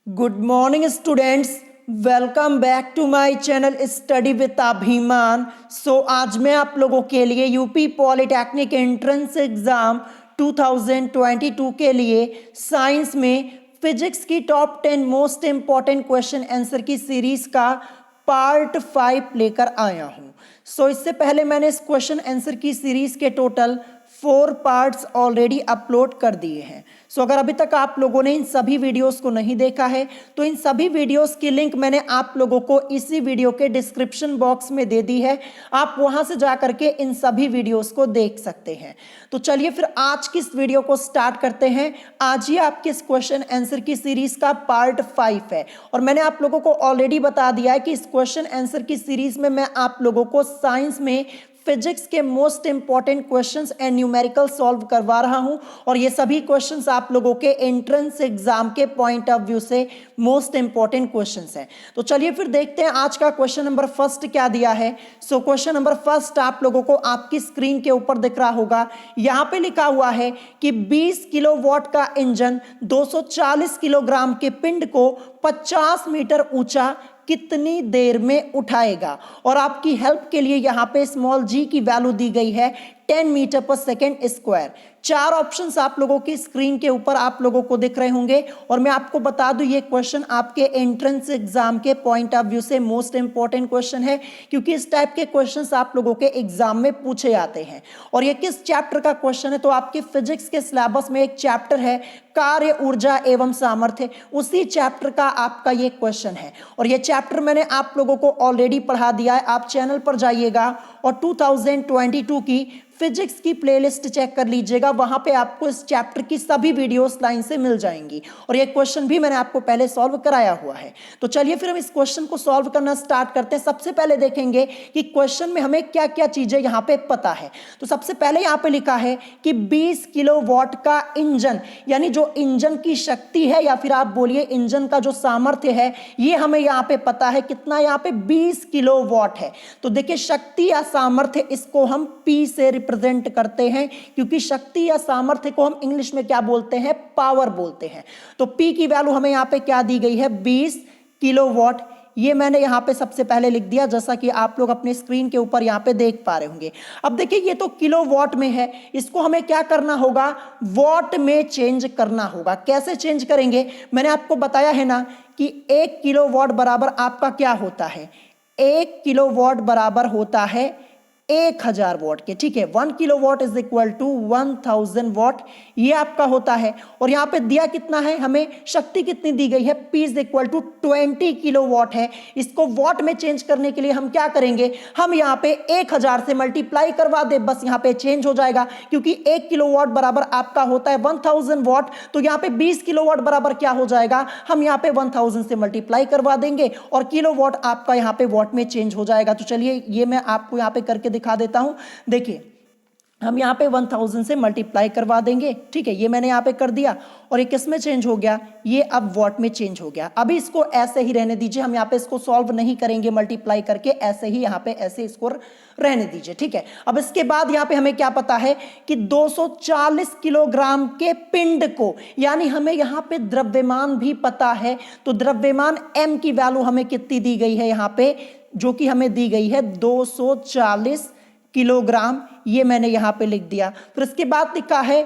Good morning students, welcome back to my channel study with Abhiman. आज मैं आप लोगों के लिए यूपी पॉलिटेक्निक एंट्रेंस एग्जाम 2022 के लिए साइंस में फिजिक्स की top 10 most important question answer की सीरीज का पार्ट 5 लेकर आया हूं। इससे पहले मैंने इस क्वेश्चन आंसर की सीरीज के टोटल 4 पार्ट्स ऑलरेडी अपलोड कर दिए हैं। अगर अभी तक आप लोगों ने इन सभी वीडियोस को नहीं देखा है तो इन सभी वीडियोस की लिंक मैंने आप लोगों को इसी वीडियो के डिस्क्रिप्शन बॉक्स में दे दी है। आप वहां से जा करके इन सभी वीडियोस को देख सकते हैं। तो चलिए फिर आज की इस वीडियो को स्टार्ट करते हैं। आज ही आपके इस क्वेश्चन आंसर की सीरीज का पार्ट 5 है और मैंने आप लोगों को ऑलरेडी बता दिया है कि इस क्वेश्चन आंसर की सीरीज में मैं आप लोगों को साइंस में फिजिक्स के most important questions and numerical solve करवा रहा हूं और ये सभी क्वेश्चंस आप लोगों के एंट्रेंस एग्जाम के पॉइंट ऑफ व्यू से मोस्ट इंपॉर्टेंट क्वेश्चंस हैं। तो चलिए फिर देखते हैं आज का क्वेश्चन नंबर फर्स्ट क्या दिया है। क्वेश्चन नंबर फर्स्ट आप लोगों को आपकी स्क्रीन के ऊपर दिख रहा होगा। यहां पे लिखा हुआ है कि 20 किलोवाट का इंजन 240 किलोग्राम के पिंड को 50 मीटर ऊंचा कितनी देर में उठाएगा। और आपकी हेल्प के लिए यहां पे स्मॉल जी की वैल्यू दी गई है 10 मीटर पर सेकेंड स्क्वायर। 4 ऑप्शंस आप लोगों की स्क्रीन के ऊपर आप लोगों को दिख रहे होंगे और मैं आपको बता दूं ये क्वेश्चन आपके एंट्रेंस एग्जाम के पॉइंट ऑफ व्यू से मोस्ट इंपॉर्टेंट क्वेश्चन है, क्योंकि इस टाइप के क्वेश्चंस आप लोगों के एग्जाम में पूछे जाते हैं। और ये किस चैप्टर का क्वेश्चन है, तो आपके फिजिक्स के सिलेबस में एक चैप्टर है कार्य ऊर्जा एवं सामर्थ्य, उसी चैप्टर का आपका ये क्वेश्चन है। और ये चैप्टर मैंने आप लोगों को ऑलरेडी पढ़ा दिया है। आप चैनल पर जाइएगा और 2022 की फिजिक्स की प्लेलिस्ट चेक कर लीजिएगा, वहां पे आपको इस चैप्टर की सभी वीडियोस लाइन से मिल जाएंगी और ये क्वेश्चन भी मैंने आपको पहले सॉल्व कराया हुआ है। तो चलिए फिर हम इस क्वेश्चन को सॉल्व करना स्टार्ट करते हैं। सबसे पहले देखेंगे कि क्वेश्चन में हमें क्या क्या चीजें यहां पे पता है। तो सबसे पहले यहां पे लिखा है कि 20 किलोवाट का इंजन, यानी जो इंजन की शक्ति है या फिर आप बोलिए इंजन का जो सामर्थ्य है, ये हमें यहां पे पता है। कितना यहां पे 20 किलोवाट है। तो देखिए शक्ति या सामर्थ्य, इसको हम P से रिप्रेजेंट करते हैं, क्योंकि शक्ति या सामर्थ्य को हम इंग्लिश में क्या बोलते हैं, पावर बोलते हैं। तो P की वैल्यू हमें यहां पे क्या दी गई है, 20 किलोवाट। ये मैंने यहां पे सबसे पहले लिख दिया, जैसा कि आप लोग अपने स्क्रीन के ऊपर यहां पे देख पा रहे होंगे। अब देखिए ये तो किलोवाट में है, इसको हमें क्या करना होगा, वॉट में चेंज करना होगा। कैसे चेंज करेंगे, मैंने आपको बताया है ना कि 1 किलोवाट बराबर आपका क्या होता है, 1 किलोवाट बराबर होता है 1000 वॉट के। ठीक है, 1 kilowatt is equal to 1000 watt, ये आपका होता है। और यहां पे दिया कितना है, हमें शक्ति कितनी दी गई है, P is equal to 20 kilowatt है। इसको वॉट में चेंज करने के लिए हम क्या करेंगे, हम यहां पे 1000 से मल्टीप्लाई करवा दे, बस यहां पे चेंज हो जाएगा। क्योंकि 1 किलोवाट बराबर आपका होता है 1000 वॉट, तो यहां पे 20 किलोवाट बराबर क्या हो जाएगा, हम यहां पे 1000 से मल्टीप्लाई करवा देंगे और किलोवाट आपका यहां पे वॉट में चेंज हो जाएगा। तो चलिए ये मैं आपको यहां पे करके दिखा देता हूं। देखिए हम यहां पे 1000 से मल्टीप्लाई करवा देंगे। ठीक है, ये मैंने यहां पे कर दिया और ये किस में चेंज हो गया, ये अब वॉट में चेंज हो गया। अभी इसको ऐसे ही रहने दीजिए, हम यहां पे इसको सॉल्व नहीं करेंगे मल्टीप्लाई करके, ऐसे ही यहां पे ऐसे इसको रहने दीजिए। ठीक है, अब इसके बाद यहां पे हमें क्या पता है कि 240 किलोग्राम के पिंड को, यानी हमें यहां पे द्रव्यमान भी पता है। तो द्रव्यमान m की वैल्यू हमें कितनी दी गई है यहां पे, जो कि हमें दी गई है 240 किलोग्राम, ये मैंने यहां पे लिख दिया। फिर इसके बाद लिखा है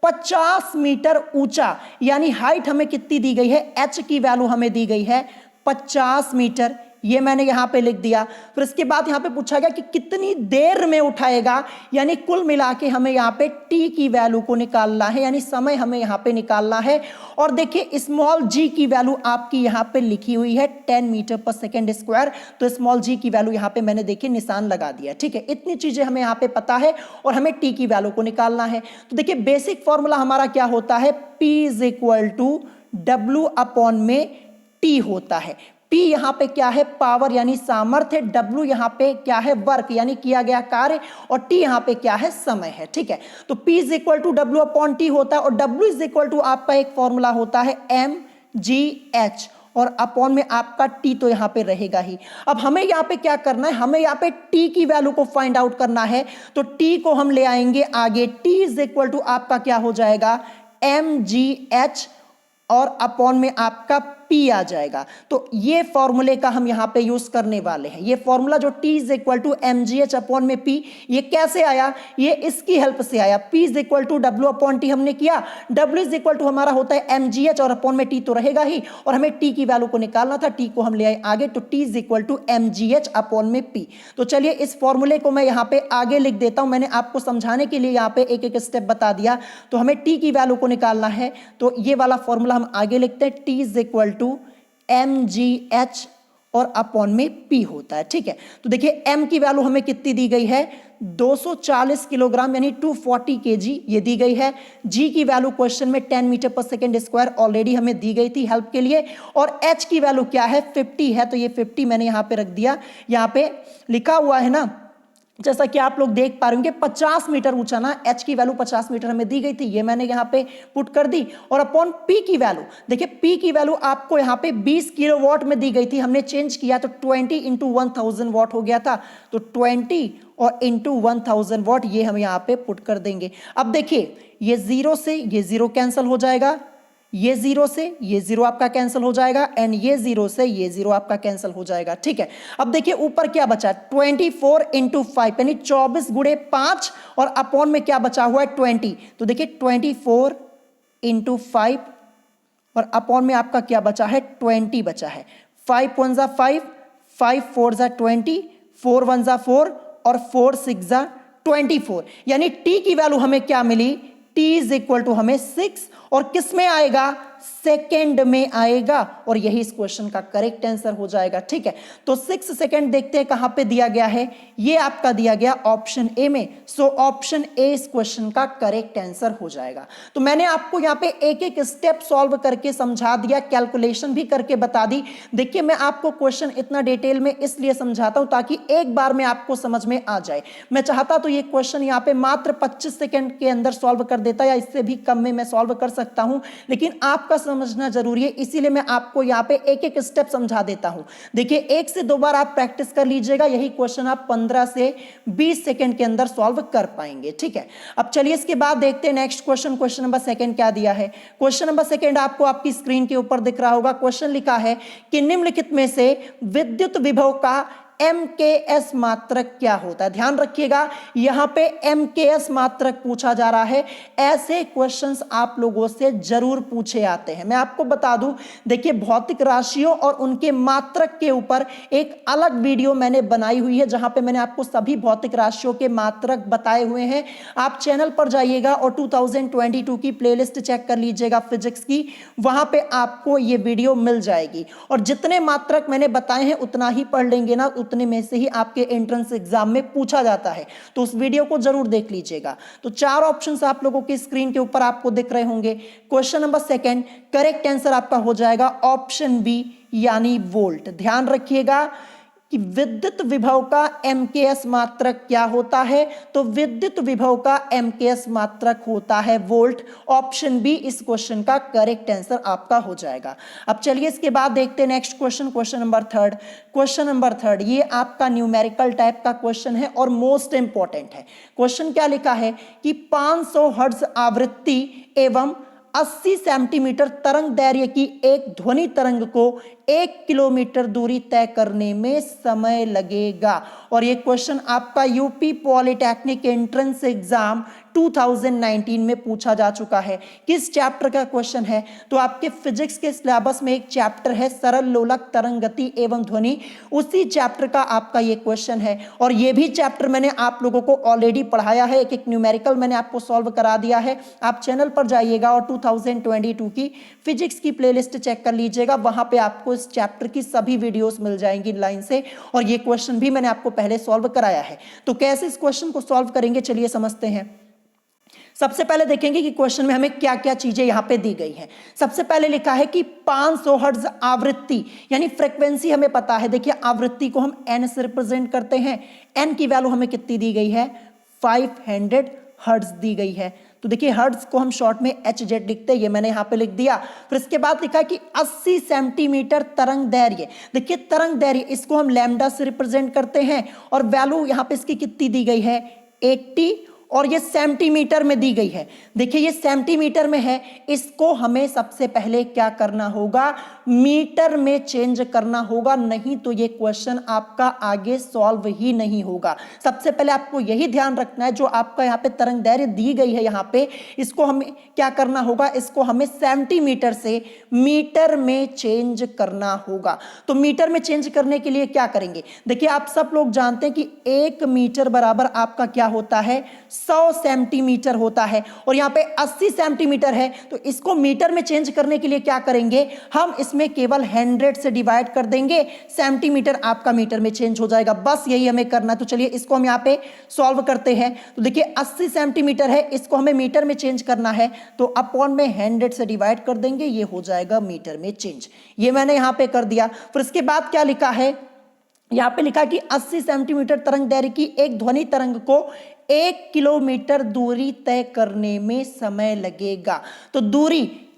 50 मीटर ऊंचा, यानी हाइट हमें कितनी दी गई है, h की वैल्यू हमें दी गई है 50 मीटर, ये मैंने यहां पे लिख दिया। फिर इसके बाद यहां पे पूछा गया कि कितनी देर में उठाएगा, यानी कुल मिला के हमें यहां पे t की वैल्यू को निकालना है, यानी समय हमें यहां पे निकालना है। और देखिए स्मॉल g की वैल्यू आपकी यहां पे लिखी हुई है 10 मीटर पर सेकेंड स्क्वायर, तो स्मॉल g की वैल्यू यहां पे मैंने देखिए निशान लगा दिया। ठीक है, इतनी चीजें हमें यहां पे पता है और हमें t की वैल्यू को निकालना है। तो देखिए बेसिक फॉर्मूला हमारा क्या होता है, P is equal to W upon में T होता है। P यहां पे क्या है, पावर यानी सामर्थ्य, W यहां पे क्या है, वर्क यानी किया गया कार्य, और T यहां पे क्या है, समय है। ठीक है, तो P is equal to W upon T होता है और W इज इक्वल टू आपका एक फॉर्मूला होता है mgh, और अपॉन में आपका T तो यहां पे रहेगा ही। अब हमें यहां पे क्या करना है, हमें यहां पे T की वैल्यू को फाइंड आउट करना है। तो T को हम ले आएंगे आगे, T इज इक्वल टू आपका क्या हो जाएगा, mgh और अपॉन में आपका पी आ जाएगा। तो ये फॉर्मूले का हम यहाँ पे यूज करने वाले हैं। ये फॉर्मूला जो T is equal to mgh upon में P, ये कैसे आया, ये इसकी हेल्प से आया। P is equal to W upon T हमने किया, W इज इक्वल टू हमारा होता है mgh और अपॉन में T तो रहेगा ही, और हमें T की वैल्यू को निकालना था, T को हम ले आए आगे, तो T is equal to mgh upon में P। तो चलिए इस फॉर्मूले को मैं यहाँ पे आगे लिख देता हूं, मैंने आपको समझाने के लिए यहाँ पे एक एक स्टेप बता दिया। तो हमें T की वैल्यू को निकालना है, तो ये वाला फॉर्मूला हम आगे लिखते हैं, T is equal to mgh और अपॉन में P होता है। ठीक है, तो देखिए M की वैल्यू हमें कितनी दी गई है, 240 किलोग्राम यानी 240 kg ये दी गई है। G की वैल्यू क्वेश्चन में 10 मीटर पर सेकेंड स्क्वायर ऑलरेडी हमें दी गई थी हेल्प के लिए, और H की वैल्यू क्या है, 50 है, तो ये 50 मैंने यहाँ पे रख दिया। यहाँ पे लिखा हुआ है ना, जैसा कि आप लोग देख पा रहे होंगे 50 मीटर ऊंचा ना, H की वैल्यू 50 मीटर हमें दी गई थी, ये मैंने यहाँ पे पुट कर दी। और अपॉन P की वैल्यू, देखिए P की वैल्यू आपको यहाँ पे 20 किलोवाट में दी गई थी, हमने चेंज किया तो 20 इंटू 1000 वाट हो गया था, तो 20 और इंटू 1000 वाट ये हम यहाँ पे पुट कर देंगे। अब देखिए ये जीरो से ये जीरो कैंसिल हो जाएगा, ये जीरो से ये जीरो आपका कैंसिल हो जाएगा, एंड ये जीरो से ये जीरो आपका कैंसिल हो जाएगा। ठीक है, अब देखिए ऊपर क्या बचा, 24 इंटू 5 यानी 24 गुणे 5, और अपॉन में क्या बचा हुआ है 20, तो देखिए 24 इंटू 5 और अपॉन में आपका क्या बचा है 20 बचा है। 5 1 जा 5, 5 4 जा 20, 4 1 जा 4 और 4 6 जा 24, यानी T की वैल्यू हमें क्या मिली, T इज इक्वल टू हमें 6, और किस में आएगा, सेकेंड में आएगा, और यही इस क्वेश्चन का करेक्ट आंसर हो जाएगा। ठीक है, तो 6 सेकेंड देखते हैं कहां पे दिया गया है, ये आपका दिया गया ऑप्शन ए में, सो ऑप्शन ए इस क्वेश्चन का करेक्ट आंसर हो जाएगा। तो मैंने आपको यहाँ पे एक एक स्टेप सॉल्व करके समझा दिया, कैलकुलेशन भी करके बता दी। देखिए मैं आपको क्वेश्चन इतना डिटेल में इसलिए समझाता हूं ताकि एक बार में आपको समझ में आ जाए। मैं चाहता तो ये क्वेश्चन यहाँ पे मात्र 25 सेकेंड के अंदर सॉल्व कर देता, या इससे भी कम में मैं सॉल्व कर सकता हूं, लेकिन आपका समझना जरूरी है, इसीलिए मैं आपको यहां पे एक एक स्टेप समझा देता हूं। देखिए एक से दो बार आप प्रैक्टिस कर लीजिएगा, यही क्वेश्चन आप 15 से 20 सेकंड के अंदर सॉल्व कर पाएंगे। ठीक है, अब चलिए इसके बाद देखते हैं next question, question number second क्या दिया है। क्वेश्चन नंबर सेकंड आपको आपकी स्क्रीन के ऊपर दिख रहा होगा। क्वेश्चन लिखा है कि निम्नलिखित में से विद्युत विभव का MKS मात्रक क्या होता है। ध्यान रखिएगा यहां पे MKS मात्रक पूछा जा रहा है, ऐसे क्वेश्चंस आप लोगों से जरूर पूछे आते हैं। मैं आपको बता दूं, देखिए भौतिक राशियों और उनके मात्रक के ऊपर एक अलग वीडियो मैंने बनाई हुई है, जहां पे मैंने आपको सभी भौतिक राशियों के मात्रक बताए हुए हैं। आप चैनल पर जाइएगा और 2022 की प्लेलिस्ट चेक कर लीजिएगा फिजिक्स की, वहां पे आपको ये वीडियो मिल जाएगी। और जितने मात्रक मैंने बताए हैं उतना ही पढ़ लेंगे ना, उतने में से ही आपके एंट्रेंस एग्जाम में पूछा जाता है, तो उस वीडियो को जरूर देख लीजिएगा। तो चार ऑप्शंस आप लोगों की स्क्रीन के ऊपर आपको दिख रहे होंगे। Question number second correct answer आपका हो जाएगा ऑप्शन बी यानी वोल्ट। ध्यान रखिएगा कि विद्युत विभव का MKS मात्रक क्या होता है, तो विद्युत विभव का MKS मात्रक होता है वोल्ट। ऑप्शन बी इस क्वेश्चन का करेक्ट आंसर आपका हो जाएगा। अब चलिए इसके बाद देखते हैं next question, question number third. Question number third ये आपका न्यूमेरिकल टाइप का क्वेश्चन है और मोस्ट इंपॉर्टेंट है। क्वेश्चन क्या लिखा है कि 500 हर्ट्ज आवृत्ति एवं 80 सेंटीमीटर तरंग दैर्घ्य की एक ध्वनि तरंग को 1 किलोमीटर दूरी तय करने में समय लगेगा। और ये क्वेश्चन आपका यूपी पॉलिटेक्निक एंट्रेंस एग्जाम 2019 में पूछा जा चुका है। किस चैप्टर का क्वेश्चन है, तो आपके फिजिक्स के सिलेबस में एक चैप्टर है सरल लोलक तरंग गति एवं ध्वनि, उसी चैप्टर का आपका ये क्वेश्चन है। और ये भी चैप्टर मैंने आप लोगों को ऑलरेडी पढ़ाया है, एक एक न्यूमेरिकल मैंने आपको सॉल्व करा दिया है। आप चैनल पर जाइएगा और 2022 की फिजिक्स की प्लेलिस्ट चेक कर लीजिएगा, वहां पे आपको इस चैप्टर की सभी वीडियोस मिल जाएंगी लाइन से, और ये क्वेश्चन भी मैंने आपको पहले सॉल्व कराया है। तो कैसे इस क्वेश्चन को सॉल्व करेंगे चलिए समझते हैं। सबसे पहले देखेंगे कि क्वेश्चन में हमें क्या क्या चीजें यहां पे दी गई हैं। सबसे पहले लिखा है कि 500 हर्ट्ज आवृत्ति यानी फ्रीक्वेंसी हमें पता है। देखिए आवृत्ति को हम n से रिप्रेजेंट करते हैं, n की वैल्यू हमें कितनी दी गई है 500 हर्ट्ज दी गई है। तो देखिए हर्ट्ज को हम शॉर्ट में HZ लिखते हैं, ये मैंने यहां पे लिख दिया। फिर इसके बाद लिखा है कि 80 सेंटीमीटर तरंग दैर्घ्य। देखिए तरंग दैर्घ्य इसको हम लैम्डा से रिप्रेजेंट करते हैं, और वैल्यू यहां पे इसकी कितनी दी गई है 80, और ये सेंटीमीटर में दी गई है। देखिए ये सेंटीमीटर में है, इसको हमें सबसे पहले क्या करना होगा, मीटर में चेंज करना होगा, नहीं तो ये क्वेश्चन आपका आगे सॉल्व ही नहीं होगा। सबसे पहले आपको यही ध्यान रखना है, जो आपका यहाँ पे तरंग दैर्घ्य दी गई है यहाँ पे, इसको हमें क्या करना होगा, इसको हमें सेंटीमीटर से मीटर में चेंज करना होगा। तो मीटर में चेंज करने के लिए क्या करेंगे, देखिए आप सब लोग जानते हैं कि 1 मीटर बराबर आपका क्या होता है, 100 सेंटीमीटर होता है, और यहाँ पे 80 सेंटीमीटर है। तो इसको मीटर में चेंज करने के लिए क्या करेंगे, हम इसमें केवल 100 से डिवाइड कर देंगे, सेंटीमीटर आपका मीटर में चेंज हो जाएगा। बस यही हमें करना है। तो चलिए इसको हम यहाँ पे सॉल्व करते हैं। तो देखिए 80 सेंटीमीटर है, इसको हमें मीटर में चेंज करना है, तो अपॉन में 100 से डिवाइड कर देंगे, ये हो जाएगा मीटर में चेंज। ये मैंने यहाँ पे कर दिया। फिर इसके बाद क्या लिखा है, यहाँ पे लिखा कि 80 सेंटीमीटर तरंग दैर्घ्य की एक ध्वनि तरंग को 1 किलोमीटर दूरी तय करने में समय लगेगा। तो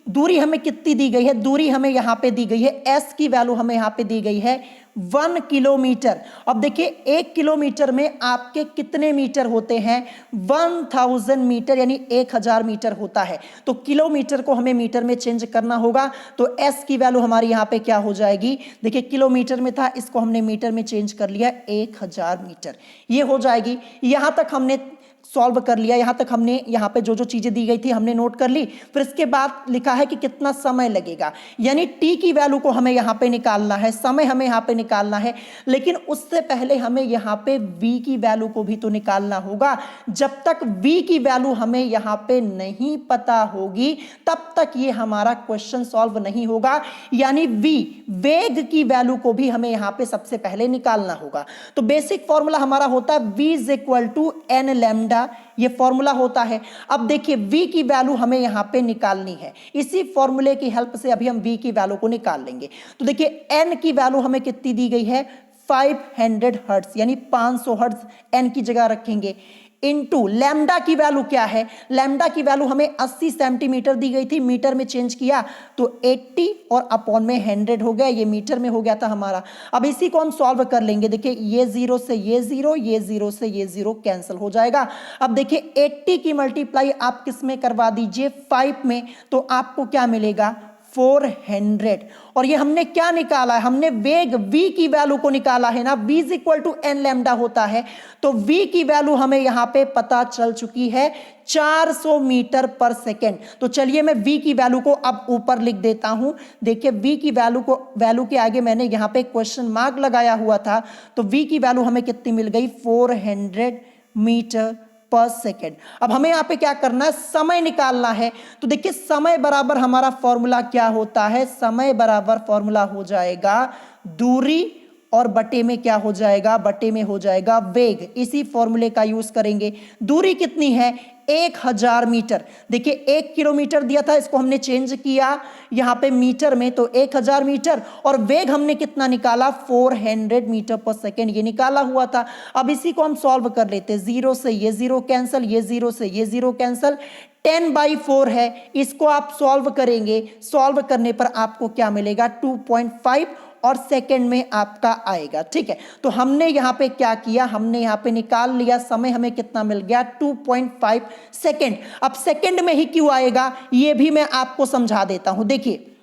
दूरी हमें कितनी दी गई है, दूरी हमें यहाँ पे दी गई है, एस की वैल्यू हमें यहाँ पे दी गई है 1 किलोमीटर। अब देखिए 1 किलोमीटर में आपके कितने मीटर होते हैं, 1000 मीटर, यानी 1000 मीटर होता है। तो किलोमीटर को हमें मीटर में चेंज करना होगा, तो एस की वैल्यू हमारी यहाँ पे क्या हो जाएगी, देखिए किलोमीटर में था, इसको हमने मीटर में चेंज कर लिया, 1000 मीटर ये हो जाएगी। यहाँ तक हमने सॉल्व कर लिया, यहां तक हमने यहाँ पे जो जो चीजें दी गई थी हमने नोट कर ली। फिर इसके बाद लिखा है कि कितना समय लगेगा, यानी टी की वैल्यू को हमें यहाँ पे निकालना है, समय हमें यहाँ पे निकालना है। लेकिन उससे पहले हमें यहाँ पे वी की वैल्यू को भी तो निकालना होगा। जब तक वी की वैल्यू हमें यहाँ पे नहीं पता होगी तब तक ये हमारा क्वेश्चन सॉल्व नहीं होगा। यानी वी, वेग की वैल्यू को भी हमें यहाँ पे सबसे पहले निकालना होगा। तो बेसिक फॉर्मूला हमारा होता है v is equal to n lambda, ये फॉर्मूला होता है। अब देखिए v की वैल्यू हमें यहां पे निकालनी है, इसी फॉर्मूले की हेल्प से अभी हम v की वैल्यू को निकाल लेंगे। तो देखिए n की वैल्यू हमें कितनी दी गई है, 500 हर्ट्ज, यानी 500 हर्ट्ज n की जगह रखेंगे, इनटू लैम्डा की वैल्यू क्या है, लैम्डा की वैल्यू हमें 80 सेंटीमीटर दी गई थी, मीटर में चेंज किया तो 80 और अपॉन में 100 हो गया, ये मीटर में हो गया था हमारा। अब इसी को हम सॉल्व कर लेंगे। देखिए ये 0 से ये 0, ये 0 से ये 0 कैंसिल हो जाएगा। अब देखिए 80 की मल्टीप्लाई आप किस में करवा दीजिए, 5 में, तो आपको क्या मिलेगा, 400। और ये हमने क्या निकाला है, हमने वेग v की वैल्यू को निकाला है ना, v is equal to n lambda होता है। तो v की वैल्यू हमें यहां पे पता चल चुकी है 400 मीटर पर सेकेंड। तो चलिए मैं v की वैल्यू को अब ऊपर लिख देता हूं। देखिए v की वैल्यू के आगे मैंने यहां पे क्वेश्चन मार्क लगाया हुआ था, तो v की वैल्यू हमें कितनी मिल गई, 400 मीटर पर सेकेंड। अब हमें यहाँ पे क्या करना है, समय निकालना है। तो देखिए समय बराबर हमारा फॉर्मूला क्या होता है, समय बराबर फॉर्मूला हो जाएगा दूरी और बटे में क्या हो जाएगा, बटे में हो जाएगा वेग। इसी फॉर्मूले का यूज करेंगे। दूरी कितनी है, 1000 मीटर। देखिए 1 किलोमीटर दिया था, इसको हमने चेंज किया यहाँ पे मीटर में, तो 1000 मीटर, और वेग हमने कितना निकाला, 400 मीटर पर सेकेंड, ये निकाला हुआ था। अब इसी को हम सॉल्व कर लेते, 0 से ये 0 कैंसिल, ये 0 से ये 0 कैंसिल, 10/4 है, इसको आप सॉल्व करेंगे। सॉल्व करने पर आपको क्या मिलेगा, 2.5 और सेकंड में आपका आएगा। ठीक है, तो हमने यहाँ पे क्या किया, हमने यहाँ पे निकाल लिया, समय हमें कितना मिल गया, 2.5 सेकंड। अब सेकंड में ही क्यों आएगा ये भी मैं आपको समझा देता हूं। देखिए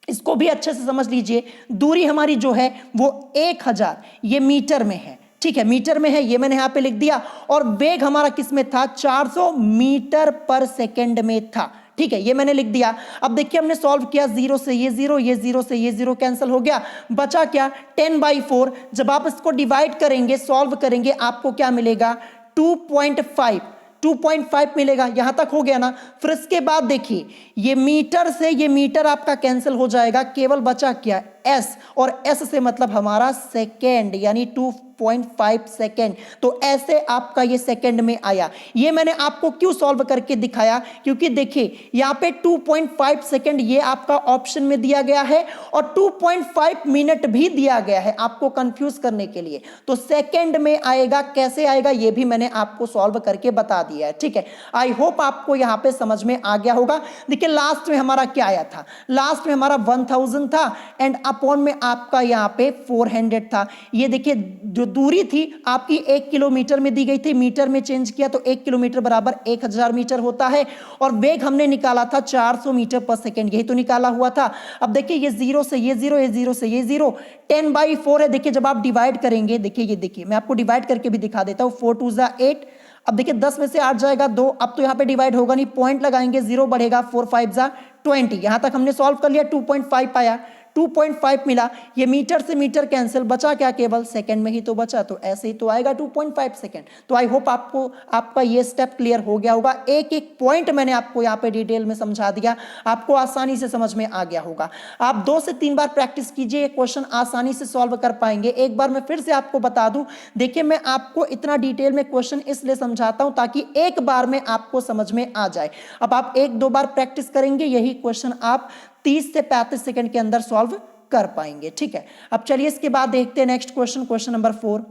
इसको भी अच्छे से समझ लीजिए। दूरी हमारी जो है वो 1000, ये मीटर में है, ठीक है, मीटर में है, ये मैंने यहाँ पे लिख दिया। और वेग हमारा किस में था, 400 मीटर पर सेकंड में था। ठीक है, ये मैंने लिख दिया। अब देखिए हमने सॉल्व किया, 0 से ये 0, ये 0 से ये 0 कैंसिल हो गया, बचा क्या, 10/4। जब आप इसको डिवाइड करेंगे, सॉल्व करेंगे, आपको क्या मिलेगा, 2.5 मिलेगा। यहां तक हो गया ना। फिर इसके बाद देखिए ये मीटर से ये मीटर आपका कैंसिल हो जाएगा, केवल बचा क्या, एस, और एस से मतलब हमारा सेकेंड, यानी 2.5 सेकेंड। तो ऐसे आपका ये सेकेंड में आया। ये मैंने आपको क्यों सॉल्व करके दिखाया, क्योंकि देखिए यहाँ पे 2.5 सेकेंड ये आपका ऑप्शन में दिया गया है, और 2.5 मिनट भी दिया गया है आपको कंफ्यूज करने के लिए। तो सेकेंड में आएगा, कैसे आएगा ये भी मैंने आपको सॉल्व करके बता दिया है। ठीक है, आई होप आपको यहाँ पे समझ में आ गया होगा। देखिए लास्ट में हमारा क्या आया था, लास्ट में हमारा 1000 था, एंड अपॉन में आपका यहाँ पे 400 था। ये देखिए जो दूरी थी आपकी 1 किलोमीटर में दी गई थी, मीटर में चेंज किया तो 1 किलोमीटर बराबर 1000 मीटर होता है, और वेग हमने निकाला था 400 मीटर पर सेकेंड, यही तो निकाला हुआ था। अब देखिए ये 0 से ये 0, ये 0 से ये 0, 10/4 है। देखिए जब आप डिवाइड करेंगे, देखिए ये देखिए मैं आपको डिवाइड करके भी दिखा देता हूँ, 4 2 जा 8। अब देखिए 10 में से 8 जाएगा 2, अब तो यहाँ पे डिवाइड होगा नहीं, पॉइंट लगाएंगे, 0 बढ़ेगा, 4 5 जा 20। यहां तक हमने सॉल्व कर लिया, 2.5 आया, 2.5 मिला। ये मीटर से मीटर कैंसिल, बचा क्या, केवल सेकंड में ही तो बचा, तो ऐसे ही तो आएगा 2.5 सेकंड। तो आई होप आपको आपका ये स्टेप क्लियर हो गया होगा। एक एक पॉइंट मैंने आपको यहाँ पे डिटेल में समझा दिया, आपको आसानी से समझ में आ गया होगा। आप 2 से 3 बार प्रैक्टिस कीजिए, ये क्वेश्चन आसानी से सॉल्व कर पाएंगे। एक बार मैं फिर से आपको बता दूं, देखिए मैं आपको इतना डिटेल में क्वेश्चन इसलिए समझाता हूं ताकि एक बार में आपको समझ में आ जाए। अब आप 1-2 बार प्रैक्टिस करेंगे, यही क्वेश्चन आप 30 से 35 सेकंड के अंदर सॉल्व कर पाएंगे। ठीक है, अब चलिए इसके बाद देखते हैं next question, question number 4।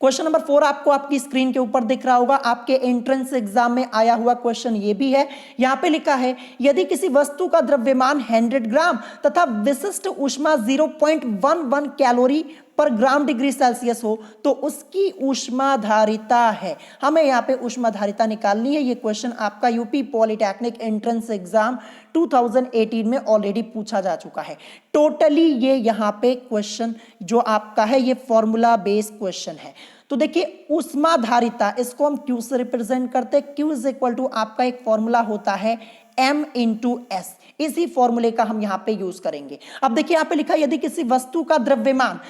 Question number 4 आपको आपकी स्क्रीन के ऊपर दिख रहा होगा, आपके एंट्रेंस एग्जाम में आया हुआ क्वेश्चन ये भी है। यहां पे लिखा है, यदि किसी वस्तु का द्रव्यमान 100 ग्राम तथा विशिष्ट ऊष्मा 0.11 कैलोरी पर ग्राम डिग्री सेल्सियस हो तो उसकी ऊष्माधारिता है। हमें यहाँ पे ऊष्माधारिता निकालनी है। ये क्वेश्चन आपका यूपी पॉलिटेक्निक एंट्रेंस एग्जाम 2018 में ऑलरेडी पूछा जा चुका है। टोटली ये यहाँ पे क्वेश्चन जो आपका है ये फॉर्मूला बेस्ड क्वेश्चन है। तो देखिए ऊष्माधारिता, इसको हम Q से रिप्रेजेंट करते हैं। Q इज इक्वल टू आपका एक फॉर्मूला होता है M इंटू एस, इसी फॉर्मूले का हम यहां पे यूज करेंगे। अब देखिए यहां पे लिखा है, यदि किसी वस्तु का द्रव्यमान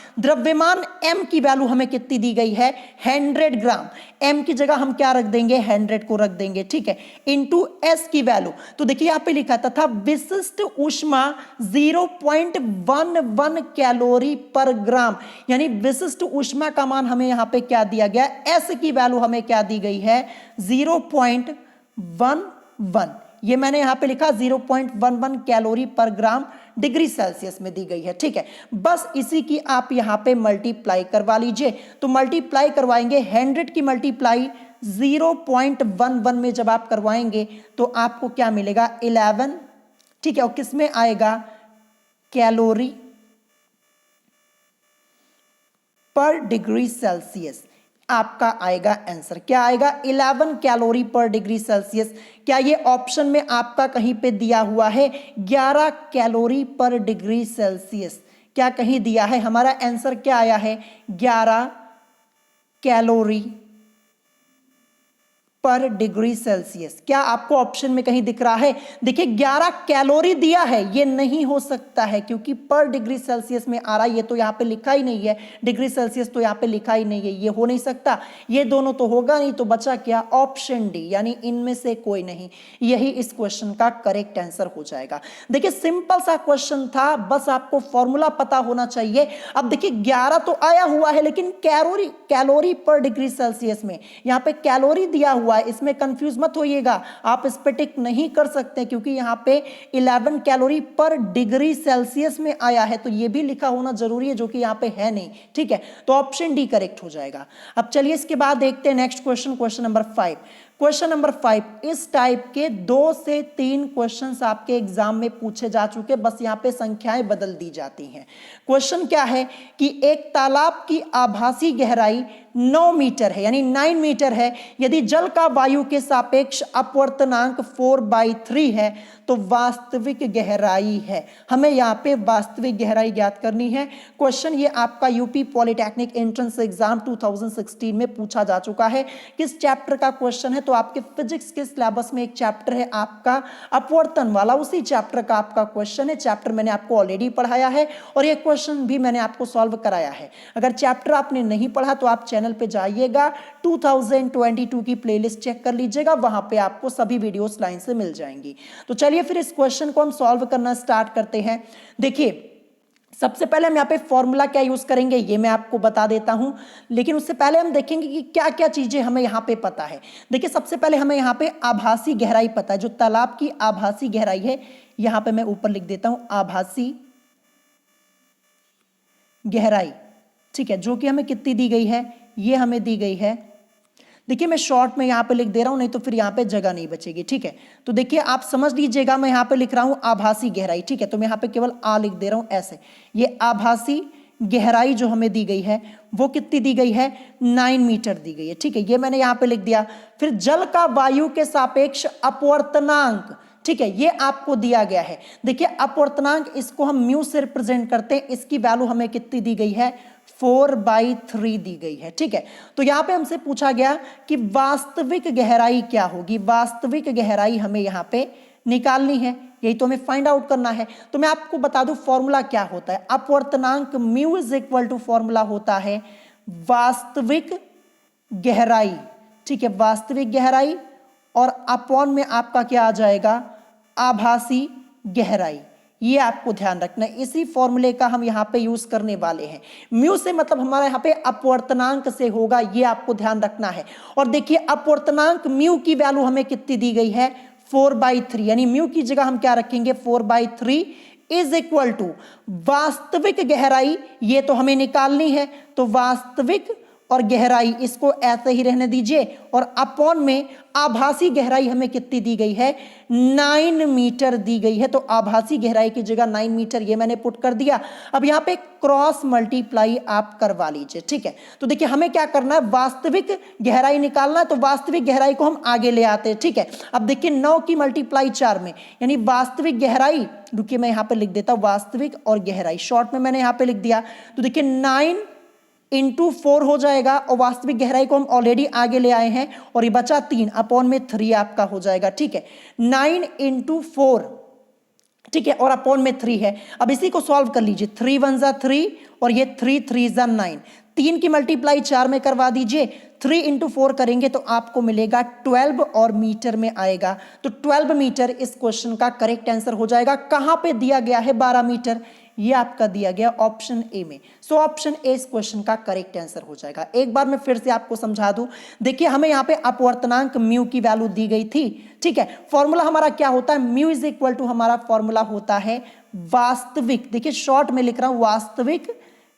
M की वैल्यू हमें कितनी दी गई है, 100 ग्राम। M की जगह हम क्या रख देंगे, 100 को रख देंगे, ठीक है, इंटू S की वैल्यू। तो देखिए यहां पे लिखा तथा विशिष्ट ऊष्मा 0.11 कैलोरी पर ग्राम, यानी विशिष्ट ऊष्मा का मान हमें यहां पे क्या दिया गया, S की वैल्यू हमें क्या दी गई है, 0.11। ये मैंने यहां पे लिखा 0.11 कैलोरी पर ग्राम डिग्री सेल्सियस में दी गई है। ठीक है, बस इसी की आप यहां पे मल्टीप्लाई करवा लीजिए। तो मल्टीप्लाई करवाएंगे, 100 की मल्टीप्लाई 0.11 में जब आप करवाएंगे तो आपको क्या मिलेगा, 11। ठीक है, और किस में आएगा, कैलोरी पर डिग्री सेल्सियस आपका आएगा आंसर। क्या आएगा, 11 कैलोरी पर डिग्री सेल्सियस। क्या ये ऑप्शन में आपका कहीं पे दिया हुआ है 11 कैलोरी पर डिग्री सेल्सियस, क्या कहीं दिया है? हमारा आंसर क्या आया है, 11 कैलोरी पर डिग्री सेल्सियस। क्या आपको ऑप्शन में कहीं दिख रहा है? देखिए 11 कैलोरी दिया है, ये नहीं हो सकता है क्योंकि पर डिग्री सेल्सियस में आ रहा है, ये तो यहाँ पे लिखा ही नहीं है, डिग्री सेल्सियस तो यहाँ पे लिखा ही नहीं है, ये हो नहीं सकता। ये दोनों तो होगा नहीं, तो बचा क्या, ऑप्शन डी, यानी इनमें से कोई नहीं। यही इस क्वेश्चन का करेक्ट आंसर हो जाएगा। देखिए सिंपल सा क्वेश्चन था, बस आपको फॉर्मूला पता होना चाहिए। अब देखिए 11 तो आया हुआ है, लेकिन कैलोरी पर डिग्री सेल्सियस में यहाँ पे कैलोरी दिया हुआ है, इसमें कंफ्यूज मत होइएगा। आप इस पे टिक नहीं कर सकते क्योंकि यहाँ पे 11 कैलोरी पर डिग्री सेल्सियस में आया है, तो ये भी लिखा होना जरूरी है, जो कि यहाँ पे है नहीं। ठीक है, तो ऑप्शन डी करेक्ट हो जाएगा। अब चलिए इसके बाद देखते हैं next question, question number 5। Question number 5, इस टाइप के 2 से 3 क्वेश्चंस आपके एग्जाम में पूछे जा चुके, बस यहाँ पे संख्याएं बदल दी जाती हैं। क्वेश्चन क्या है कि एक तालाब की आभासी गहराई 9 मीटर है, यानी 9 मीटर है। यदि जल का वायु के सापेक्ष अपवर्तनांक 4/3 है तो वास्तविक गहराई है। हमें यहाँ पे वास्तविक गहराई ज्ञात करनी है। क्वेश्चन ये आपका यूपी पॉलिटेक्निक एंट्रेंस एग्जाम 2016 में पूछा जा चुका है। किस चैप्टर का क्वेश्चन है, तो आपके फिजिक्स के सिलेबस में एक चैप्टर है आपका अपवर्तन वाला, उसी चैप्टर का आपका क्वेश्चन है। चैप्टर मैंने आपको ऑलरेडी पढ़ाया है और ये क्वेश्चन भी मैंने आपको सॉल्व कराया है। अगर चैप्टर आपने नहीं पढ़ा तो आप चैनल पे जाइएगा, 2022 की प्लेलिस्ट चेक कर लीजिएगा, वहां पे आपको सभी वीडियोस लाइन से मिल जाएंगी। तो चलिए फिर इस क्वेश्चन को हम सॉल्व करना स्टार्ट करते हैं। देखिए सबसे पहले हम यहाँ पे फॉर्मूला क्या यूज करेंगे ये मैं आपको बता देता हूं, लेकिन उससे पहले हम देखेंगे कि क्या क्या चीजें हमें यहाँ पे पता है। देखिए सबसे पहले हमें यहाँ पे आभासी गहराई पता है, जो तालाब की आभासी गहराई है, यहाँ पे मैं ऊपर लिख देता हूं आभासी गहराई। ठीक है, जो कि हमें कितनी दी गई है, ये हमें दी गई है देखिए मैं शॉर्ट में यहाँ पे लिख दे रहा हूँ, नहीं तो फिर यहाँ पे जगह नहीं बचेगी, ठीक है। तो देखिए आप समझ लीजिएगा, मैं यहाँ पे लिख रहा हूँ आभासी गहराई, ठीक है। तो मैं यहाँ पे केवल आ लिख दे रहा हूँ ऐसे। ये आभासी गहराई जो हमें दी गई है वो कितनी दी गई है, 9 मीटर दी गई है, ठीक है। ये मैंने यहाँ पे लिख दिया। फिर जल का वायु के सापेक्ष अपवर्तनांक, ठीक है, ये आपको दिया गया है। देखिए अपवर्तनांक इसको हम म्यू से रिप्रेजेंट करते हैं। इसकी वैल्यू हमें कितनी दी गई है, 4/3 दी गई है, ठीक है। तो यहां पे हमसे पूछा गया कि वास्तविक गहराई क्या होगी। वास्तविक गहराई हमें यहां पे निकालनी है, यही तो हमें फाइंड आउट करना है। तो मैं आपको बता दूं फॉर्मूला क्या होता है। अपवर्तनांक mu is equal to formula होता है वास्तविक गहराई, ठीक है, वास्तविक गहराई, और अपॉन में आपका क्या आ जाएगा, आभासी गहराई। ये आपको ध्यान रखना है। इसी फॉर्मूले का हम यहाँ पे यूज करने वाले हैं। म्यू से मतलब हमारा यहाँ पे अपवर्तनांक से होगा, ये आपको ध्यान रखना है। और देखिए अपवर्तनांक म्यू की वैल्यू हमें कितनी दी गई है, 4/3, यानी म्यू की जगह हम क्या रखेंगे, 4/3 इज इक्वल टू वास्तविक गहराई, ये तो हमें निकालनी है, तो वास्तविक और गहराई इसको ऐसे ही रहने दीजिए, और अपॉन में आभासी गहराई हमें कितनी दी गई है, 9 मीटर दी गई है। तो आभासी गहराई की जगह 9 मीटर ये मैंने पुट कर दिया। अब यहाँ पे क्रॉस मल्टीप्लाई आप करवा लीजिए, ठीक है। तो देखिए हमें क्या करना है, वास्तविक गहराई निकालना है, तो वास्तविक गहराई को हम आगे ले आते हैं, ठीक है। अब देखिए 9 की मल्टीप्लाई 4 में, यानी वास्तविक गहराई, रुकिए मैं यहाँ पे लिख देता हूँ वास्तविक और गहराई, शॉर्ट में मैंने यहाँ पे लिख दिया। तो देखिए 9 इंटू 4 हो जाएगा, और वास्तविक गहराई को हम ऑलरेडी आगे ले आए हैं, और ये बचा 3 अपॉन में 3 आपका हो जाएगा, ठीक है। 9 इंटू 4, ठीक है, और अपॉन में 3 है। अब इसी को सॉल्व कर लीजिए, 3 1 जा 3 और ये 3 3 जा 9, 3 की मल्टीप्लाई 4 में करवा दीजिए। 3 इंटू 4 करेंगे तो आपको मिलेगा 12 और मीटर में आएगा। तो 12 मीटर इस क्वेश्चन का करेक्ट आंसर हो जाएगा। कहां पे दिया गया है 12 मीटर, ये आपका दिया गया ऑप्शन ए में। सो ऑप्शन ए इस क्वेश्चन का करेक्ट आंसर हो जाएगा। एक बार मैं फिर से आपको समझा दूं, देखिए हमें यहाँ पे अपवर्तनांक म्यू की वैल्यू दी गई थी, ठीक है। फॉर्मूला हमारा क्या होता है, म्यू इज इक्वल टू हमारा फॉर्मूला होता है वास्तविक, देखिए शॉर्ट में लिख रहा हूं वास्तविक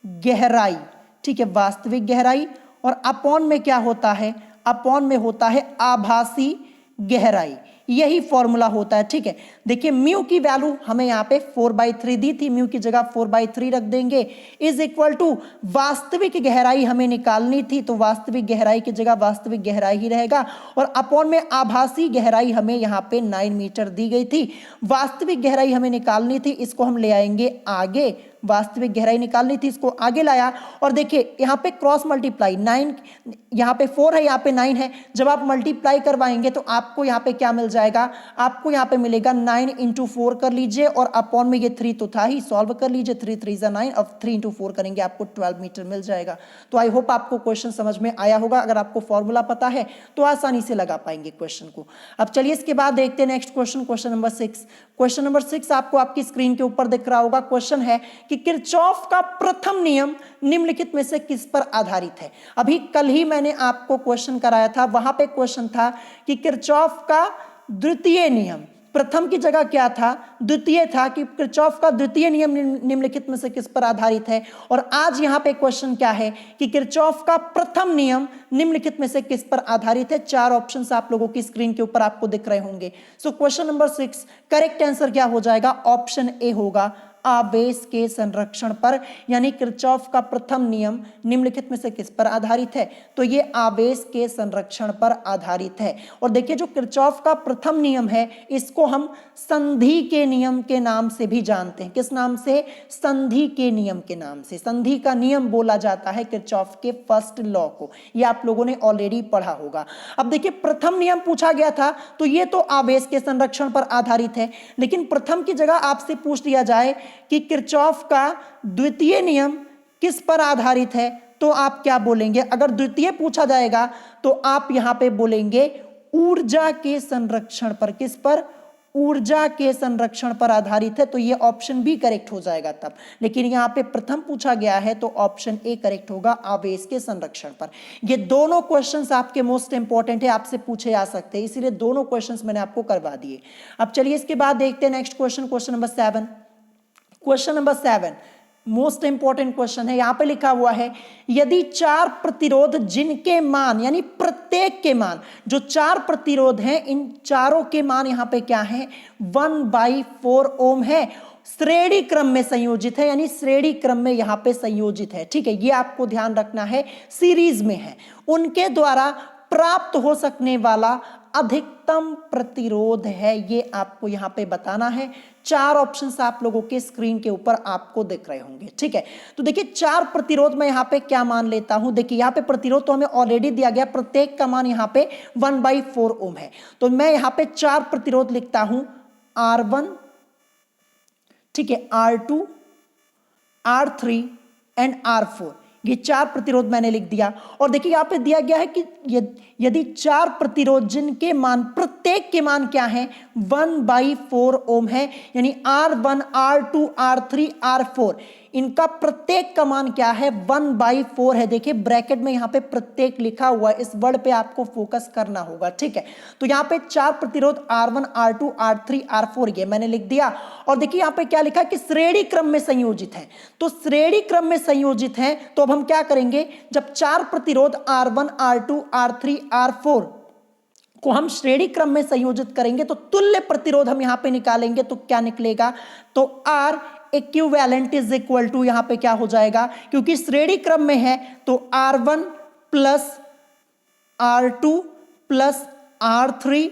गहराई, ठीक है, वास्तविक गहराई, और अपॉन में क्या होता है, अपॉन में होता है आभासी गहराई। यही फॉर्मूला होता है, ठीक है। देखिए म्यू की वैल्यू हमें यहाँ पे 4/3 दी थी, म्यू की जगह 4/3 रख देंगे, इज इक्वल टू वास्तविक गहराई हमें निकालनी थी, तो वास्तविक गहराई की जगह वास्तविक गहराई ही रहेगा, और अपॉन में आभासी गहराई हमें यहाँ पे 9 मीटर दी गई थी। वास्तविक गहराई हमें निकालनी थी, इसको हम ले आएंगे आगे, वास्तविक गहराई निकालनी थी, इसको आगे लाया। और देखिए यहाँ पे क्रॉस मल्टीप्लाई, 9 यहाँ पे 4 है, यहाँ पे 9 है, जब आप मल्टीप्लाई करवाएंगे तो आपको यहाँ पे क्या मिल जाएगा, आपको यहाँ पे मिलेगा 9 इंटू 4 कर लीजिए, और अपॉन में ये 3 तो था ही, सॉल्व कर लीजिए, 3 3 जा 9, अब 3 इंटू 4 करेंगे आपको 12 मीटर मिल जाएगा। तो आई होप आपको क्वेश्चन समझ में आया होगा। अगर आपको फॉर्मूला पता है तो आसानी से लगा पाएंगे क्वेश्चन को। अब चलिए इसके बाद देखते हैं next question, question number 6। Question number 6 आपको आपकी स्क्रीन के ऊपर दिख रहा होगा। क्वेश्चन है कि किरचॉफ का प्रथम नियम निम्नलिखित में से किस पर आधारित है। अभी कल ही मैंने आपको क्वेश्चन कराया था, वहां पे क्वेश्चन था कि किरचॉफ का द्वितीय नियम, प्रथम की जगह क्या था, द्वितीय था, कि किरचॉफ का द्वितीय नियम निम्नलिखित में से किस पर आधारित है। और आज यहाँ पे क्वेश्चन क्या है कि किरचॉफ का प्रथम नियम निम्नलिखित में से किस पर आधारित है। 4 ऑप्शंस आप लोगों की स्क्रीन के ऊपर आपको दिख रहे होंगे। So question number 6 correct answer क्या हो जाएगा, ऑप्शन ए होगा, आवेश के संरक्षण पर, यानी किरचॉफ का प्रथम नियम निम्नलिखित में से किस पर आधारित है, तो ये आवेश के संरक्षण पर आधारित है। और देखिए जो किरचॉफ का प्रथम नियम है इसको हम संधि के नियम के नाम से भी जानते हैं। किस नाम से, संधि के नियम के नाम से। संधि का नियम बोला जाता है किरचॉफ के फर्स्ट लॉ को, ये आप लोगों ने ऑलरेडी पढ़ा होगा। अब देखिए प्रथम नियम पूछा गया था, तो ये तो आवेश के संरक्षण पर आधारित है, लेकिन प्रथम की जगह आपसे पूछ लिया जाए कि किरचॉफ का द्वितीय नियम किस पर आधारित है, तो आप क्या बोलेंगे। अगर द्वितीय पूछा जाएगा तो आप यहां पे बोलेंगे ऊर्जा के संरक्षण पर। किस पर, ऊर्जा के संरक्षण पर आधारित है, तो ये ऑप्शन बी करेक्ट हो जाएगा तब। लेकिन यहां पे प्रथम पूछा गया है तो ऑप्शन ए करेक्ट होगा, आवेश के संरक्षण पर। ये दोनों क्वेश्चंस आपके मोस्ट इंपॉर्टेंट है, आपसे पूछे जा सकते हैं, इसीलिए दोनों क्वेश्चंस मैंने आपको करवा दिए। अब चलिए इसके बाद देखते हैं next question, question number 7। Question number 7, most important question है। यहां पे लिखा हुआ है यदि चार प्रतिरोध जिनके मान यानी प्रत्येक के मान, जो चार प्रतिरोध हैं इन चारों के मान यहां पे क्या है 1/4 ओम है, श्रेणी क्रम में संयोजित है, यानी श्रेणी क्रम में यहां पे संयोजित है। ठीक है, ये आपको ध्यान रखना है, सीरीज में है, उनके द्वारा प्राप्त हो सकने वाला अधिकतम प्रतिरोध है, ये आपको यहां पे बताना है। चार ऑप्शंस आप लोगों के स्क्रीन के ऊपर आपको दिख रहे होंगे। ठीक है, तो देखिए चार प्रतिरोध मैं यहां पे क्या मान लेता हूं, देखिए यहां पे प्रतिरोध तो हमें ऑलरेडी दिया गया, प्रत्येक का मान यहां पे 1/4 ओम है, तो मैं यहां पे चार प्रतिरोध लिखता हूं R1, ठीक है, R2, R3 एंड R4, ये चार प्रतिरोध मैंने लिख दिया। और देखिए यहां पे दिया गया है कि यदि चार प्रतिरोध जिनके मान प्रत्येक के मान क्या है 1/4 ओम है, यानी R1, R2, R3, R4, इनका प्रत्येक का मान क्या है 1/4 है। देखिए ब्रैकेट में यहां पे प्रत्येक लिखा हुआ है, इस वर्ड पे आपको फोकस करना होगा। ठीक है, तो यहां पे चार प्रतिरोध R1, R2, R3, R4 ये मैंने लिख दिया। और देखिए यहां पे क्या लिखा है कि श्रेणी क्रम में संयोजित है, तो श्रेणी क्रम में संयोजित है, तो अब हम क्या करेंगे, जब चार प्रतिरोध R1, R2, R3, R4 को हम श्रेणी क्रम में संयोजित करेंगे तो तुल्य प्रतिरोध हम यहां पे निकालेंगे, तो क्या निकलेगा, तो R equivalent is equal to यहां पे क्या हो जाएगा, क्योंकि श्रेणी क्रम में है तो R1 plus R2 plus R3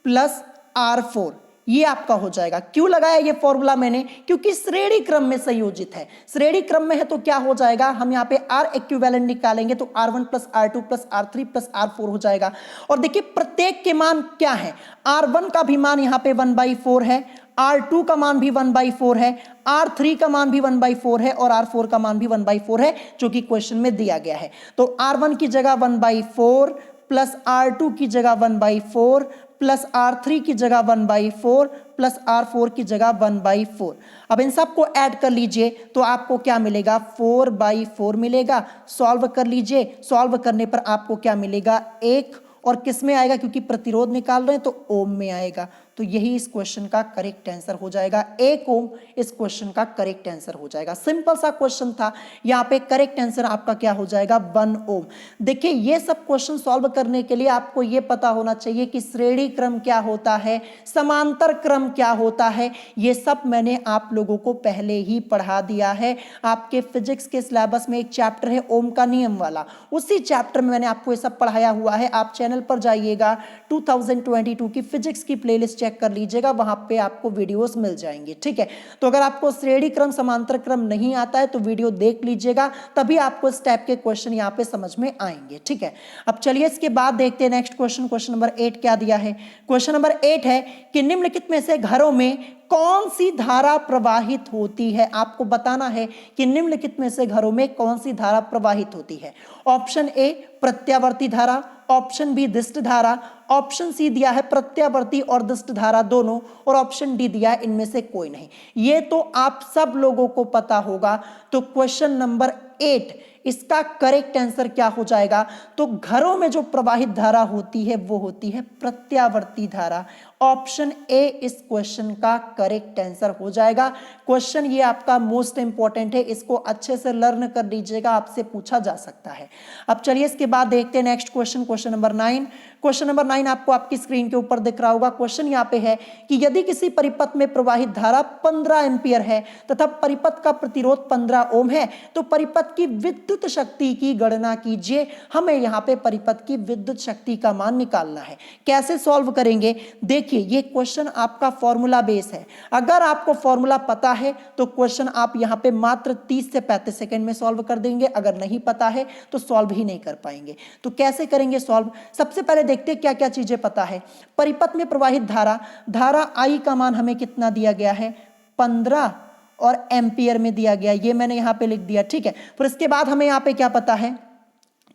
plus R4, ये आपका हो जाएगा। क्यों लगाया ये फॉर्मूला मैंने, क्योंकि श्रेणी क्रम में संयोजित है, श्रेणी क्रम में है तो क्या हो जाएगा, हम यहाँ पे R इक्विवेलेंट निकालेंगे तो R1 plus R2 plus R3 plus R4 हो जाएगा। और देखिए प्रत्येक के मान क्या है, R1 का भी मान यहाँ पे 1/4 है, R2 का मान भी 1/4 है, R3 का मान भी 1/4 है और R4 का मान भी 1/4 है, जो कि क्वेश्चन में दिया गया है। तो R1 की जगह 1/4 प्लस R2 की जगह 1/4 प्लस R3 की जगह 1/4 प्लस R4 की जगह 1/4। अब इन सबको ऐड कर लीजिए तो आपको क्या मिलेगा 4/4 मिलेगा। सॉल्व कर लीजिए, सॉल्व करने पर आपको क्या मिलेगा 1, और किस में आएगा, क्योंकि प्रतिरोध निकाल रहे हैं तो ओम में आएगा, तो यही इस क्वेश्चन का करेक्ट आंसर हो जाएगा। 1 ओम इस क्वेश्चन का करेक्ट आंसर हो जाएगा। सिंपल सा क्वेश्चन था, यहाँ पे करेक्ट आंसर आपका क्या हो जाएगा 1 ओम। देखिए ये सब क्वेश्चन सॉल्व करने के लिए आपको ये पता होना चाहिए कि श्रेणी क्रम क्या होता है, समांतर क्रम क्या होता है, ये सब मैंने आप लोगों को पहले ही पढ़ा दिया है। आपके फिजिक्स के सिलेबस में एक चैप्टर है ओम का नियम वाला, उसी चैप्टर में मैंने आपको ये सब पढ़ाया हुआ है। आप चैनल पर जाइएगा, 2022 की फिजिक्स की प्लेलिस्ट चेक कर लीजिएगा, वहां पे आपको वीडियोस मिल जाएंगे। ठीक है, तो अगर आपको श्रेणी क्रम समांतर क्रम नहीं आता है तो वीडियो देख लीजिएगा, तभी आपको इस टाइप के क्वेश्चन यहाँ पे समझ में आएंगे। ठीक है, अब चलिए इसके बाद देखते हैं नेक्स्ट क्वेश्चन। क्वेश्चन नंबर 8 क्या दिया है, क्वेश्चन नंबर 8 है कि निम्नलिखित में से घरों में कौन सी धारा प्रवाहित होती है। आपको बताना है कि निम्नलिखित में से घरों में कौन सी धारा प्रवाहित होती है। ऑप्शन ए प्रत्यावर्ती धारा, ऑप्शन बी दिष्ट धारा, ऑप्शन सी दिया है प्रत्यावर्ती और दिष्ट धारा दोनों, और ऑप्शन डी दिया है इनमें से कोई नहीं। ये तो आप सब लोगों को पता होगा। तो क्वेश्चन नंबर 8 इसका करेक्ट आंसर क्या हो जाएगा, तो घरों में जो प्रवाहित धारा होती है वो होती है प्रत्यावर्ती धारा। ऑप्शन ए इस क्वेश्चन का करेक्ट आंसर हो जाएगा। क्वेश्चन ये आपका मोस्ट इंपॉर्टेंट है, इसको अच्छे से लर्न कर लीजिएगा, आपसे पूछा जा सकता है। अब चलिए इसके बाद देखते हैं next question, question number 9। Question number 9 आपको आपकी स्क्रीन के ऊपर दिख रहा होगा। क्वेश्चन यहाँ पे है कि यदि किसी परिपथ में प्रवाहित धारा 15 एम्पियर है तथा परिपथ का प्रतिरोध 15 ओम है, तो परिपथ की विद्युत शक्ति की गणना कीजिए। हमें यहाँ पे परिपथ की विद्युत शक्ति का मान निकालना है। कैसे सॉल्व करेंगे, देखिए ये क्वेश्चन आपका फॉर्मूला बेस है। अगर आपको फॉर्मूला पता है तो क्वेश्चन आप यहाँ पे मात्र 30 से 35 सेकंड में सॉल्व कर देंगे, अगर नहीं पता है तो सॉल्व ही नहीं कर पाएंगे। तो कैसे करेंगे सॉल्व, सबसे पहले देखते हैं क्या क्या चीजें पता है। परिपथ में प्रवाहित धारा आई का मान हमें कितना दिया गया है 15 और एम्पियर में दिया गया, ये मैंने यहाँ पे लिख दिया। ठीक है, फिर इसके बाद हमें यहाँ पे क्या पता है,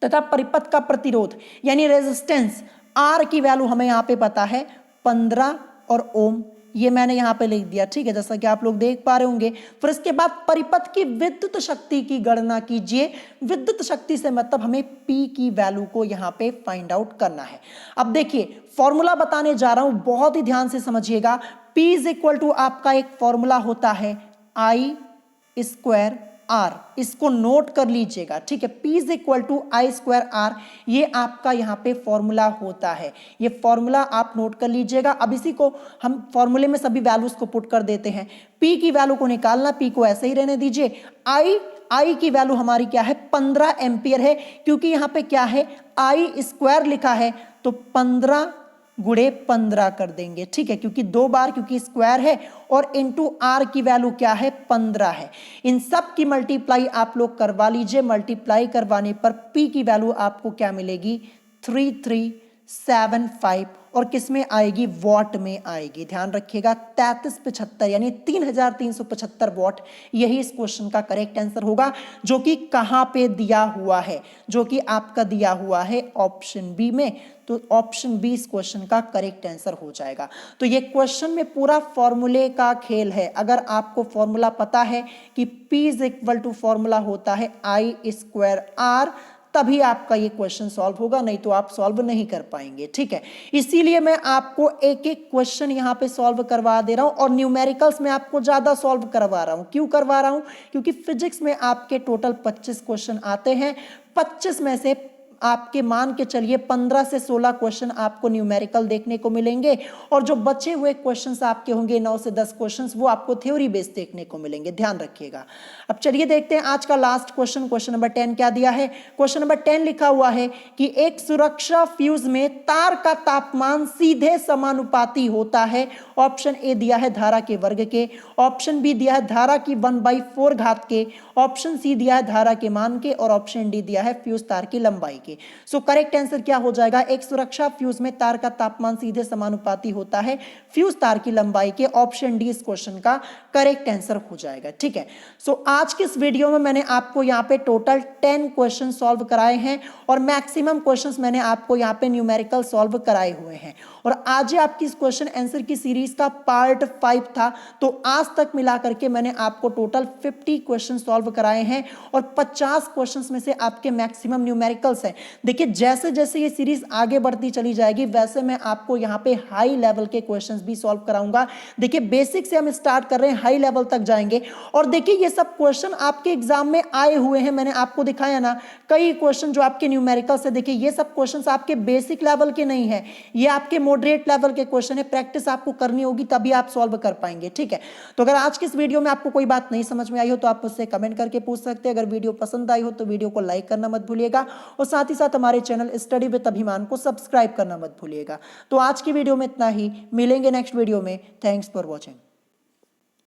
तथा परिपथ का प्रतिरोध यानी रेजिस्टेंस आर की वैल्यू हमें यहाँ पे पता है 15 और ओम, ये मैंने यहाँ पे लिख दिया। ठीक है, जैसा कि आप लोग देख पा रहे होंगे। फिर इसके बाद परिपथ की विद्युत शक्ति की गणना कीजिए। विद्युत शक्ति से मतलब हमें P की वैल्यू को यहाँ पे फाइंड आउट करना है। अब देखिए फॉर्मूला बताने जा रहा हूं, बहुत ही ध्यान से समझिएगा। P इज इक्वल टू आपका एक फॉर्मूला होता है I² आर, इसको नोट कर लीजिएगा, ठीक है। P is equal to I square R, ये आपका यहाँ पे फॉर्मूला होता है, ये फॉर्मूला आप नोट कर लीजिएगा। अब इसी को हम फॉर्मूले में सभी वैल्यूज को पुट कर देते हैं। P की वैल्यू को निकालना, P को ऐसे ही रहने दीजिए। आई की वैल्यू हमारी क्या है, 15 एम्पियर है, क्योंकि यहाँ पे क्या है, आई स्क्वायर लिखा है, तो 15 गुणे 15 कर देंगे, ठीक है, क्योंकि 2 बार, क्योंकि स्क्वायर है, और इंटू आर की वैल्यू क्या है, 15 है। इन सब की मल्टीप्लाई आप लोग करवा लीजिए। मल्टीप्लाई करवाने पर पी की वैल्यू आपको क्या मिलेगी, 3375, और किस में आएगी, वॉट में आएगी। ध्यान रखिएगा 3375 यानी 3375 वॉट, यही इस क्वेश्चन का करेक्ट आंसर होगा, जो कि कहां पे दिया हुआ है, जो कि आपका दिया हुआ है ऑप्शन बी में। तो ऑप्शन बी इस क्वेश्चन का करेक्ट आंसर हो जाएगा। तो ये क्वेश्चन में पूरा फॉर्मूले का खेल है। अगर आपको फॉर्मूला पता है कि P is equal to formula होता है आई स्क्वायर आर, तभी आपका ये क्वेश्चन सॉल्व होगा, नहीं तो आप सॉल्व नहीं कर पाएंगे, ठीक है। इसीलिए मैं आपको एक एक क्वेश्चन यहाँ पे सॉल्व करवा दे रहा हूँ, और न्यूमेरिकल्स में आपको ज्यादा सॉल्व करवा रहा हूँ। क्यों करवा रहा हूँ, क्योंकि फिजिक्स में आपके टोटल 25 क्वेश्चन आते हैं। 25 में से आपके मान के चलिए 15 से 16 क्वेश्चन आपको न्यूमेरिकल देखने को मिलेंगे, और जो बचे हुए क्वेश्चंस आपके होंगे 9 से 10 क्वेश्चंस, वो आपको थ्योरी बेस्ड देखने को मिलेंगे। ध्यान रखिएगा। अब चलिए देखते हैं आज का लास्ट क्वेश्चन। क्वेश्चन नंबर 10 क्या दिया है। क्वेश्चन नंबर 10 लिखा हुआ है कि एक सुरक्षा फ्यूज में तार का तापमान सीधे समानुपाती होता है। ऑप्शन ए दिया है धारा के वर्ग के, ऑप्शन बी दिया है धारा की 1/4 घात के, ऑप्शन सी दिया है धारा के मान के, और ऑप्शन डी दिया है फ्यूज तार की लंबाई के। सो करेक्ट आंसर क्या हो जाएगा, एक सुरक्षा फ्यूज में तार का तापमान सीधे समानुपाती होता है फ्यूज तार की लंबाई के। ऑप्शन डी इस क्वेश्चन का करेक्ट आंसर हो जाएगा, ठीक है। सो आज के इस वीडियो में मैंने आपको यहाँ पे टोटल 10 क्वेश्चन सॉल्व कराए हैं, और मैक्सिमम क्वेश्चंस मैंने आपको यहाँ पे न्यूमेरिकल सॉल्व कराए हुए हैं। और आज ही आपकी इस क्वेश्चन आंसर की सीरीज का पार्ट 5 था। तो आज तक मिला करके मैंने आपको टोटल 50 क्वेश्चन सॉल्व कराए हैं, और 50 क्वेश्चंस में से आपके मैक्सिमम न्यूमेरिकल्स हैं। देखिए जैसे जैसे ये सीरीज आगे बढ़ती चली जाएगी, वैसे मैं आपको यहाँ पे हाई लेवल के क्वेश्चंस भी सॉल्व कराऊंगा। देखिए बेसिक से हम स्टार्ट कर रहे हैं, हाई लेवल तक जाएंगे। और देखिए ये सब क्वेश्चन आपके एग्जाम में आए हुए हैं, मैंने आपको दिखाया ना कई क्वेश्चन जो आपके न्यूमेरिकल से। देखिए ये सब क्वेश्चंस आपके बेसिक लेवल के नहीं है, ये आपके मॉडरेट लेवल के क्वेश्चन है। प्रैक्टिस आपको करनी होगी, तभी आप सॉल्व कर पाएंगे, ठीक है। तो अगर आज की इस वीडियो में आपको कोई बात नहीं समझ में आई हो, तो आप मुझसे कमेंट करके पूछ सकते हैं। अगर वीडियो पसंद आई हो तो वीडियो को लाइक करना मत भूलिएगा, और साथ ही साथ हमारे चैनल स्टडी विद अभिमान को सब्सक्राइब करना मत भूलिएगा। तो आज की वीडियो में इतना ही, मिलेंगे नेक्स्ट वीडियो में। Thanks for watching.